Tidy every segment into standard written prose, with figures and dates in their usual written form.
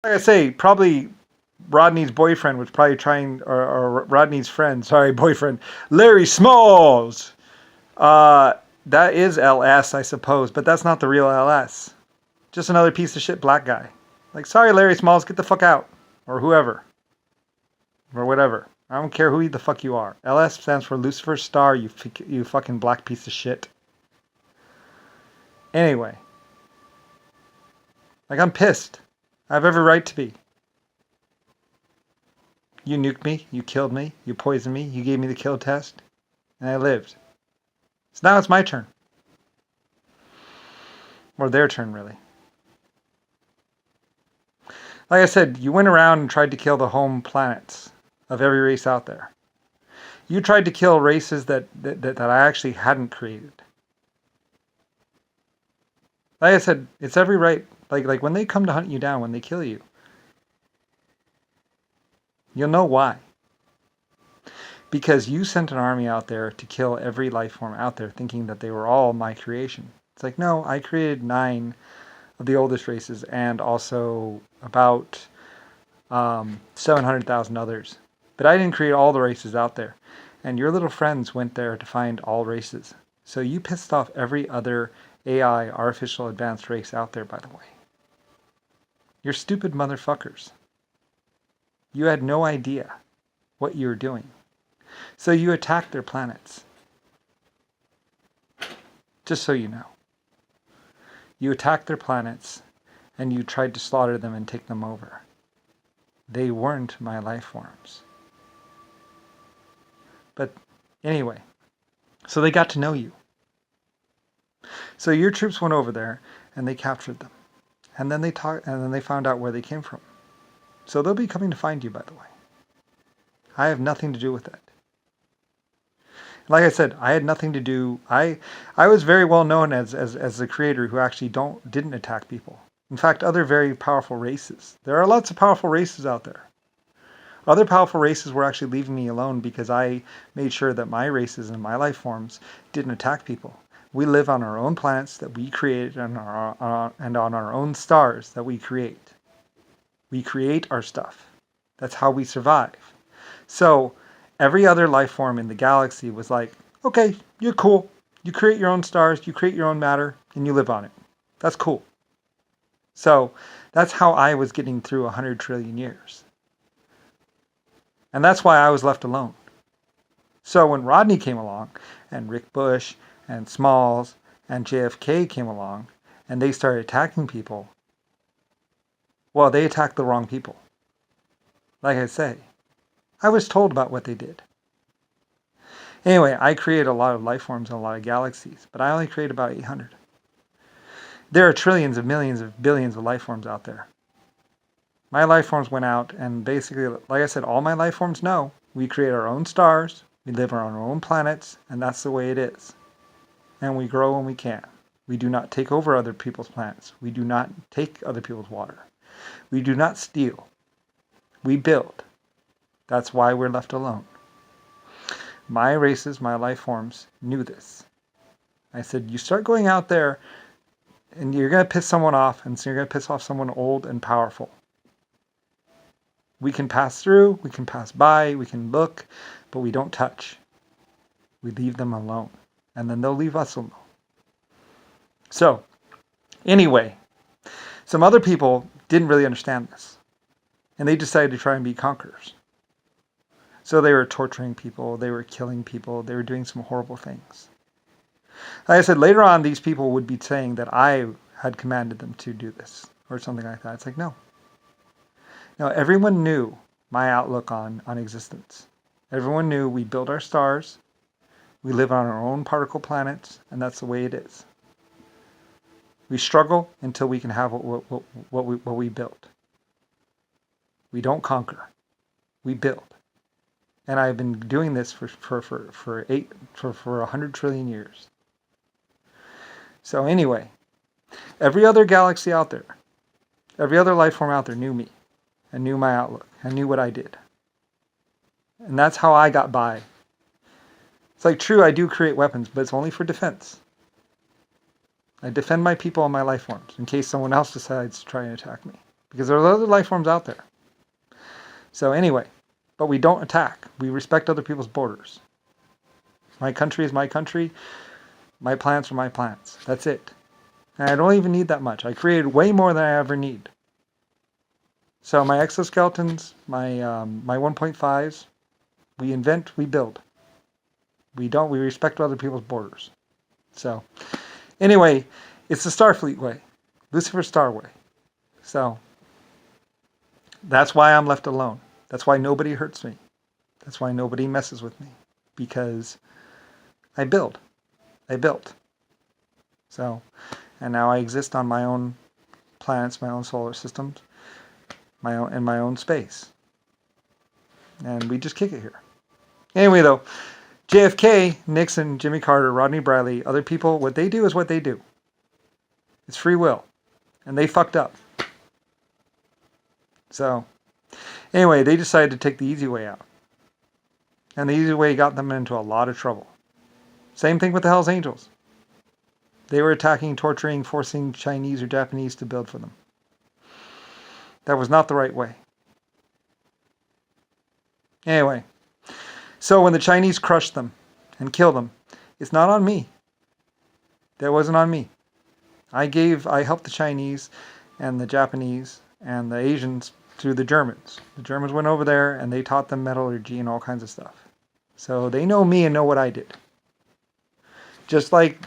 Like I say, probably Rodney's boyfriend was probably trying, or Rodney's friend, sorry, boyfriend, Larry Smalls. Uh, that is LS, I suppose, but that's not the real LS. Just another piece of shit black guy. Like, sorry, Larry Smalls, get the fuck out. Or whoever. Or whatever. I don't care who the fuck you are. LS stands for Lucifer Star, you fucking black piece of shit. Anyway. Like, I'm pissed. I have every right to be. You nuked me, you killed me, you poisoned me, you gave me the kill test, and I lived. So now it's my turn. Or their turn, really. Like I said, you went around and tried to kill the home planets of every race out there. You tried to kill races that I actually hadn't created. Like I said, it's every right. Like when they come to hunt you down, when they kill you, you'll know why. Because you sent an army out there to kill every life form out there, thinking that they were all my creation. It's like, no, I created 9 of the oldest races and also about 700,000 others. But I didn't create all the races out there. And your little friends went there to find all races. So you pissed off every other AI, artificial advanced race out there, by the way. You're stupid motherfuckers. You had no idea what you were doing. So you attacked their planets. Just so you know. You attacked their planets and you tried to slaughter them and take them over. They weren't my life forms. But anyway, so they got to know you. So your troops went over there and they captured them. And then they found out where they came from. So they'll be coming to find you, by the way. I have nothing to do with that. Like I said, I had nothing to do. I was very well known as the creator who actually didn't attack people. In fact, other very powerful races. There are lots of powerful races out there. Other powerful races were actually leaving me alone because I made sure that my races and my life forms didn't attack people. We live on our own planets that we created and on our own stars that we create. We create our stuff. That's how we survive. So every other life form in the galaxy was like, okay, you're cool. You create your own stars, you create your own matter, and you live on it. That's cool. So that's how I was getting through 100 trillion years. And that's why I was left alone. So when Rodney came along, and Rick Bush, and Smalls, and JFK came along, and they started attacking people, well, they attacked the wrong people. Like I say, I was told about what they did. Anyway, I created a lot of life forms in a lot of galaxies, but I only create about 800. There are trillions of millions of billions of life forms out there. My life forms went out, and basically, like I said, all my life forms know we create our own stars, we live on our own planets, and that's the way it is. And we grow when we can. We do not take over other people's planets. We do not take other people's water. We do not steal. We build. That's why we're left alone. My races, my life forms, knew this. I said, you start going out there, and you're going to piss someone off, and so you're going to piss off someone old and powerful. We can pass through, we can pass by, we can look, but we don't touch. We leave them alone, and then they'll leave us alone. So, anyway, some other people didn't really understand this, and they decided to try and be conquerors. So they were torturing people, they were killing people, they were doing some horrible things. Like I said, later on, these people would be saying that I had commanded them to do this, or something like that. It's like, no. Now, everyone knew my outlook on existence. Everyone knew we build our stars, we live on our own particle planets, and that's the way it is. We struggle until we can have what we built. We don't conquer. We build. And I've been doing this for 100 trillion years. So anyway, every other galaxy out there, every other life form out there knew me and knew my outlook and knew what I did. And that's how I got by. It's like, true, I do create weapons, but it's only for defense. I defend my people and my life forms in case someone else decides to try and attack me. because there are other life forms out there. So anyway, but we don't attack. We respect other people's borders. My country is my country. My plants are my plants. That's it. And I don't even need that much. I created way more than I ever need. So my exoskeletons, my 1.5s, we invent, we build. We respect other people's borders. So anyway, it's the Starfleet way. Lucifer Star way. So that's why I'm left alone. That's why nobody hurts me. That's why nobody messes with me. Because I build. I built. So, and now I exist on my own planets, my own solar systems, in my own space. And we just kick it here. Anyway, though, JFK, Nixon, Jimmy Carter, Rodney Bradley, other people, what they do is what they do. It's free will. And they fucked up. So, anyway, they decided to take the easy way out. And the easy way got them into a lot of trouble. Same thing with the Hells Angels. They were attacking, torturing, forcing Chinese or Japanese to build for them. That was not the right way. Anyway, so when the Chinese crushed them and killed them, it's not on me. That wasn't on me. I helped the Chinese and the Japanese and the Asians through the Germans. The Germans went over there and they taught them metallurgy and all kinds of stuff. So they know me and know what I did. Just like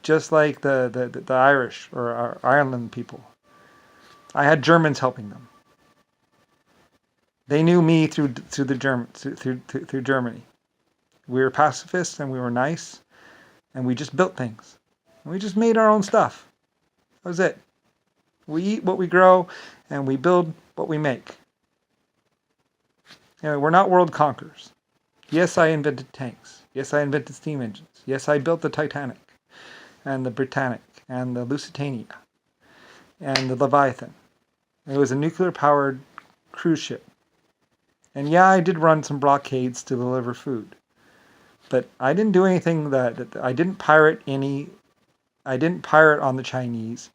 the Irish or Ireland people. I had Germans helping them. They knew me through Germany. We were pacifists and we were nice, and we just built things. And we just made our own stuff. That was it. We eat what we grow, and we build what we make. Anyway, we're not world conquerors. Yes, I invented tanks. Yes, I invented steam engines. Yes, I built the Titanic, and the Britannic, and the Lusitania, and the Leviathan. It was a nuclear-powered cruise ship. And yeah, I did run some blockades to deliver food. But I didn't do anything that I didn't pirate any. I didn't pirate on the Chinese.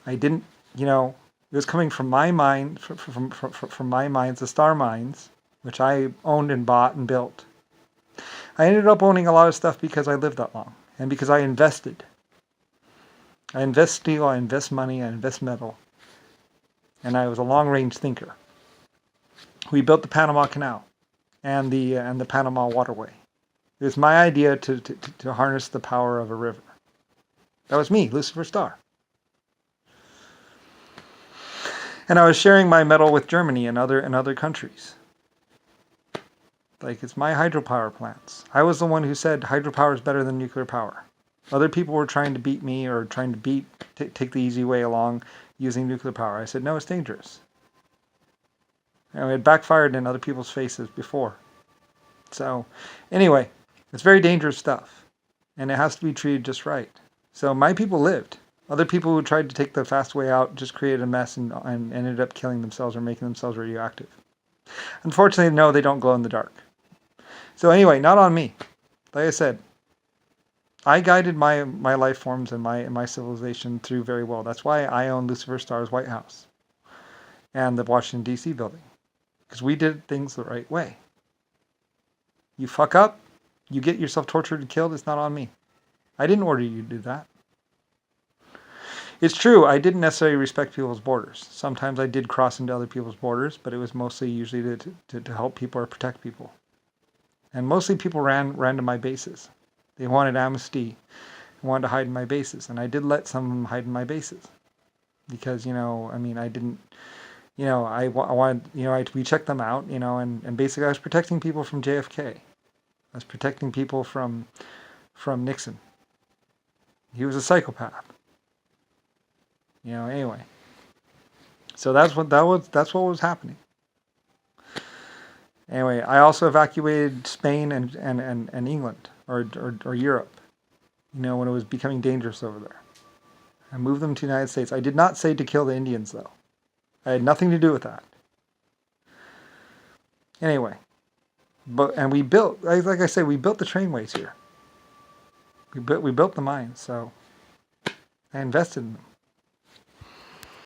I didn't, it was coming from my mind, from my mines, the star mines, which I owned and bought and built. I ended up owning a lot of stuff because I lived that long and because I invested. I invest steel, I invest money, I invest metal. And I was a long-range thinker. We built the Panama Canal and the Panama Waterway. It was my idea to harness the power of a river. That was me, Lucifer Star. And I was sharing my metal with Germany and other countries. Like, it's my hydropower plants. I was the one who said hydropower is better than nuclear power. Other people were trying to beat me or trying to take the easy way along using nuclear power. I said, no, it's dangerous. And it had backfired in other people's faces before. So, anyway, it's very dangerous stuff. And it has to be treated just right. So my people lived. Other people who tried to take the fast way out just created a mess and ended up killing themselves or making themselves radioactive. Unfortunately, no, they don't glow in the dark. So anyway, not on me. Like I said, I guided my life forms and my civilization through very well. That's why I own Lucifer Star's White House and the Washington, D.C. building. Because we did things the right way. You fuck up, you get yourself tortured and killed, it's not on me. I didn't order you to do that. It's true, I didn't necessarily respect people's borders. Sometimes I did cross into other people's borders, but it was mostly usually to help people or protect people. And mostly people ran to my bases. They wanted amnesty, wanted to hide in my bases. And I did let some of them hide in my bases. Because, I didn't, I wanted, we checked them out, and basically I was protecting people from JFK. I was protecting people from Nixon. He was a psychopath. Anyway. So that's what was happening. Anyway, I also evacuated Spain and England or Europe. When it was becoming dangerous over there. I moved them to the United States. I did not say to kill the Indians though. I had nothing to do with that. Anyway, and we built, like I said, we built the trainways here. We built the mines, so I invested in them.